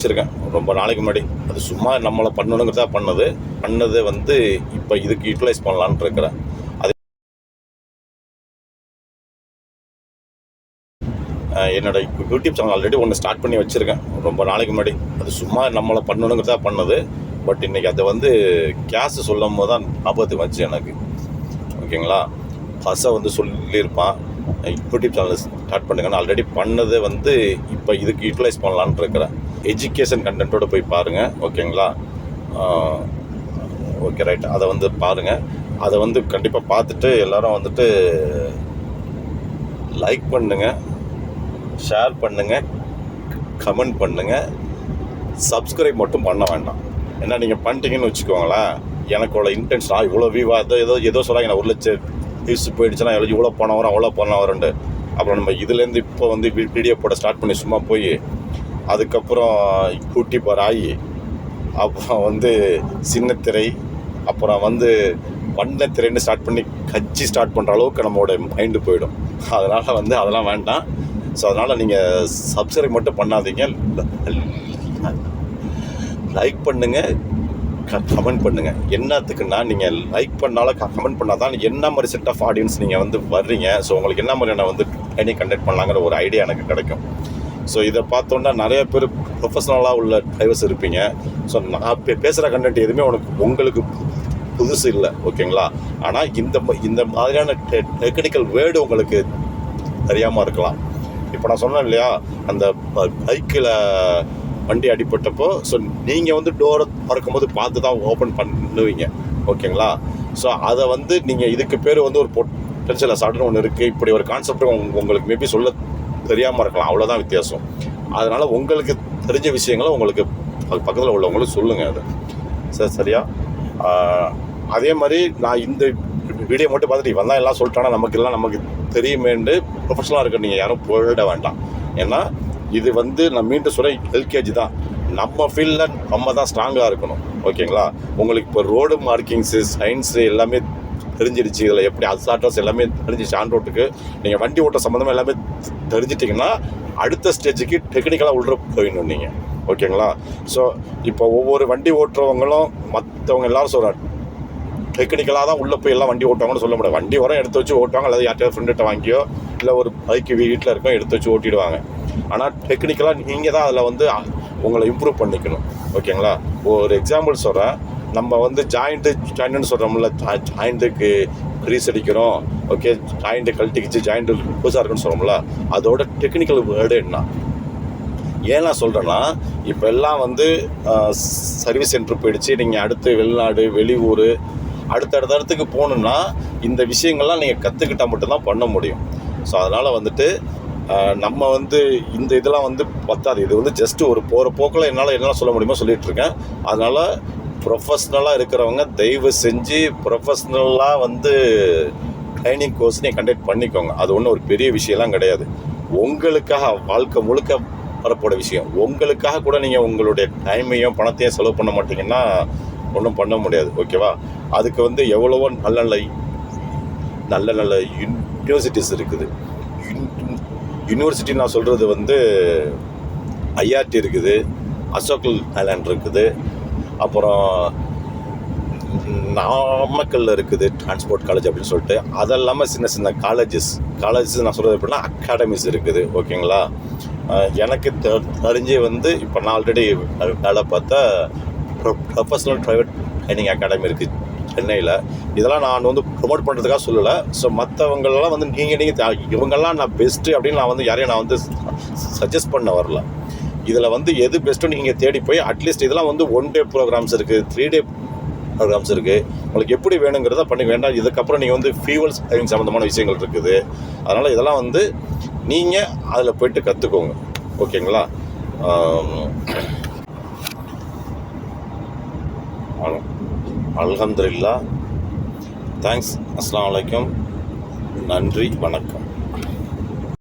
வச்சுருக்கேன் ரொம்ப நாளைக்கு முன்னாடி. அது சும்மா நம்மளை பண்ணணுங்கிறதா பண்ணது வந்து இப்போ இதுக்கு யூட்டிலைஸ் பண்ணலான்னு இருக்கிறேன். அது என்னோட யூடியூப் சேனல் ஆல்ரெடி ஒன்று ஸ்டார்ட் பண்ணி வச்சுருக்கேன் ரொம்ப நாளைக்கு முன்னாடி. அது சும்மா நம்மளை பண்ணணுங்கிறதா பண்ணது. பட் இன்றைக்கி அதை வந்து கேஸ் சொல்லும் போது தான் ஞாபகத்துக்கு வந்துச்சு எனக்கு. ஓகேங்களா, ஃபஸ்ட்டாக வந்து சொல்லியிருப்பான் யூடியூப் சேனல் ஸ்டார்ட் பண்ணுங்கன்னு. ஆல்ரெடி பண்ணது வந்து இப்போ இதுக்கு யூட்டிலைஸ் பண்ணலான்னு இருக்கிறேன். எஜுகேஷன் கண்டென்ட்டோடு போய் பாருங்கள். ஓகேங்களா, ஓகே ரைட். அதை வந்து பாருங்கள். அதை வந்து கண்டிப்பாக பார்த்துட்டு எல்லோரும் வந்துட்டு லைக் பண்ணுங்கள், ஷேர் பண்ணுங்கள், கமெண்ட் பண்ணுங்கள். சப்ஸ்கிரைப் மட்டும் பண்ண வேண்டாம். ஏன்னா நீங்கள் பண்ணிட்டீங்கன்னு வச்சுக்கோங்களேன், எனக்கோட இன்டென்ஷன் இவ்வளோ வியூவா ஏதோ சொல்கிறாங்க, நான் 1 லட்சம் வியூஸ் போயிடுச்சுன்னா இவ்வளோ பணம் வரும் அவ்வளோ பணம் வரும்ண்டு. அப்புறம் நம்ம இதுலேருந்து இப்போ வந்து வீடியோ போட ஸ்டார்ட் பண்ணி சும்மா போய் அதுக்கப்புறம் யூடியூபர் ஆகி அப்புறம் வந்து சின்னத்திரை அப்புறம் வந்து வண்ணத்திரைன்னு ஸ்டார்ட் பண்ணி கட்சி ஸ்டார்ட் பண்ணுற அளவுக்கு நம்மளோட மைண்டு போயிடும். அதனால் வந்து அதெல்லாம் வேண்டாம். ஸோ அதனால் நீங்கள் சப்ஸ்கிரைப் மட்டும் பண்ணாதீங்க, லைக் பண்ணுங்கள், கமெண்ட் பண்ணுங்கள். என்னத்துக்குன்னா நீங்கள் லைக் பண்ணாலும் கமெண்ட் பண்ணால் தான் என்ன மாதிரி செட் ஆஃப் ஆடியன்ஸ் நீங்கள் வந்து வர்றீங்க. ஸோ உங்களுக்கு என்ன மாதிரியான வந்து ட்ரைனிங் கண்டக்ட் பண்ணலாங்கிற ஒரு ஐடியா எனக்கு கிடைக்கும். ஸோ இதை பார்த்தோன்னா நிறைய பேர் ப்ரொஃபஷ்னலாக உள்ள டிரைவர்ஸ் இருப்பீங்க. ஸோ நான் பேசுகிற கண்டென்ட் எதுவுமே உங்களுக்கு புதுசு இல்லை. ஓகேங்களா, ஆனால் இந்த மாதிரியான டெக்னிக்கல் வேர்டு உங்களுக்கு தெரியாமல் இருக்கலாம். இப்போ நான் சொன்னேன் இல்லையா, அந்த பைக்கில் வண்டி அடிப்பட்டப்போ ஸோ நீங்கள் வந்து டோரை திறக்கும்போது பார்த்து தான் ஓப்பன் பண்ணுவீங்க. ஓகேங்களா, ஸோ அதை வந்து நீங்கள் இதுக்கு பேர் வந்து ஒரு பொட்டன்ஷியல் அசால்ட்னு ஒன்று இருக்குது. இப்படி ஒரு கான்செப்ட் உங்களுக்கு மேபி சொல்ல தெரியாமல் இருக்கலாம், அவ்வளோதான் வித்தியாசம். அதனால் உங்களுக்கு தெரிஞ்ச விஷயங்களை உங்களுக்கு பக்கத்தில் உள்ளவங்களுக்கு சொல்லுங்கள். அது சரியா? அதே மாதிரி நான் இந்த வீடியோ மட்டும் பார்த்துட்டு இவன் தான் எல்லாம் சொல்லிட்டானா நமக்கு தெரியுமேண்டு ப்ரொஃபஷனலாக இருக்க நீங்கள் யாரும் போயிட வேண்டாம். ஏன்னா இது வந்து நான் மீண்டும் சொல்ல எல்கேஜி தான். நம்ம ஃபீல்டில் நம்ம தான் ஸ்ட்ராங்காக இருக்கணும். ஓகேங்களா, உங்களுக்கு இப்போ ரோடு மார்க்கிங்ஸு சயின்ஸு எல்லாமே தெரிஞ்சிடுச்சு. இதில் எப்படி அசால்ட்ஸ் எல்லாமே தெரிஞ்சிச்சு. ஆன் ரோட்டுக்கு நீங்கள் வண்டி ஓட்ட சம்மந்தமாக எல்லாமே தெரிஞ்சிட்டிங்கன்னா அடுத்த ஸ்டேஜுக்கு டெக்னிக்கலாக உள்ள போயிடணும் நீங்கள். ஓகேங்களா, ஸோ இப்போ ஒவ்வொரு வண்டி ஓட்டுறவங்களும் மற்றவங்க எல்லோரும் சொல்கிறாங்க டெக்னிக்கலாக தான் உள்ளே போய் எல்லாம் வண்டி ஓட்டுவாங்கன்னு சொல்ல முடியாது. வண்டி வர எடுத்து வச்சு ஓட்டுவாங்க, அல்லது யார்கிட்ட ஃப்ரெண்ட்கிட்ட வாங்கியோ இல்லை ஒரு பைக்கு வீட்டில் இருக்கோ எடுத்து வச்சு ஓட்டிடுவாங்க. ஆனால் டெக்னிக்கலாக நீங்கள் தான் அதில் வந்து உங்களை இம்ப்ரூவ் பண்ணிக்கணும். ஓகேங்களா, ஒரு எக்ஸாம்பிள் சொல்கிறேன். நம்ம வந்து ஜாயிண்ட்டுன்னு சொல்கிறோம்ல, ஜாயிண்ட்டுக்கு க்ரீஸ் அடிக்கிறோம். ஓகே, ஜாயிண்ட்டு கழட்டிக்கிச்சு ஜாயிண்ட்டு புதுசாக இருக்குன்னு சொல்கிறோம்ல, அதோட டெக்னிக்கல் வேர்டு என்ன? ஏன் நான் சொல்கிறேன்னா, இப்போ எல்லாம் வந்து சர்வீஸ் சென்டர் போயிடுச்சு. நீங்கள் அடுத்து வெளிநாடு வெளியூர் அடுத்தடுத்த இடத்துக்கு போகணுன்னா இந்த விஷயங்கள்லாம் நீங்கள் கற்றுக்கிட்டால் மட்டும்தான் பண்ண முடியும். ஸோ அதனால் வந்துட்டு நம்ம வந்து இந்த இதெல்லாம் வந்து பத்தாது. இது வந்து ஜஸ்ட்டு ஒரு போகிற போக்கில் என்னால் சொல்ல முடியுமோ சொல்லிகிட்ருக்கேன். அதனால் ப்ரொஃபஷ்னலாக இருக்கிறவங்க தயவு செஞ்சு ப்ரொஃபஷ்னலாக வந்து ட்ரைனிங் கோர்ஸ் நீங்கள் கண்டக்ட் பண்ணிக்கோங்க. அது ஒன்றும் ஒரு பெரிய விஷயம்லாம் கிடையாது. உங்களுக்காக வாழ்க்கை முழுக்க வரப்போட விஷயம். உங்களுக்காக கூட நீங்கள் உங்களுடைய டைமையும் பணத்தையும் செலவு பண்ண மாட்டிங்கன்னா ஒன்றும் பண்ண முடியாது. ஓகேவா, அதுக்கு வந்து எவ்வளவோ நல்ல நல்ல யூனிவர்சிட்டிஸ் இருக்குது. யூனிவர்சிட்டி நான் சொல்கிறது வந்து ஐஆர்டி இருக்குது, அசோக் லேண்ட் இருக்குது, அப்புறம் நாமக்கல்ல இருக்குது டிரான்ஸ்போர்ட் காலேஜ் அப்படின்னு சொல்லிட்டு. அதெல்லாமல் சின்ன காலேஜஸ் நான் சொல்கிறது எப்படின்னா அகாடமிஸ் இருக்குது. ஓகேங்களா, எனக்கு தெரிஞ்சு வந்து இப்போ நான் ஆல்ரெடி வேலை பார்த்தா ப்ரொஃபஷனல் ப்ரைவேட் ட்ரைனிங் அகாடமி இருக்குது சென்னையில். இதெல்லாம் நான் வந்து ப்ரொமோட் பண்ணுறதுக்காக சொல்லலை. ஸோ மற்றவங்களெல்லாம் வந்து நீங்கள் இவங்கெல்லாம் நான் பெஸ்ட்டு அப்படின்னு நான் வந்து யாரையும் நான் வந்து சஜஸ்ட் பண்ண வரல. இதில் வந்து எது பெஸ்ட்டு நீங்கள் தேடி போய் அட்லீஸ்ட் இதெல்லாம் வந்து 1 டே ப்ரோக்ராம்ஸ் இருக்குது, 3 டே ப்ரோக்ராம்ஸ் இருக்குது. உங்களுக்கு எப்படி வேணுங்கிறத பண்ணி வேண்டாம். இதுக்கப்புறம் நீங்கள் வந்து ஃபியூவல் சேவிங் சம்மந்தமான விஷயங்கள் இருக்குது. அதனால் இதெல்லாம் வந்து நீங்கள் அதில் போய்ட்டு கற்றுக்கோங்க. ஓகேங்களா, அல்ஹம்துலில்லாஹ். தேங்க்ஸ். அஸ்ஸலாமு அலைக்கும். நன்றி, வணக்கம்.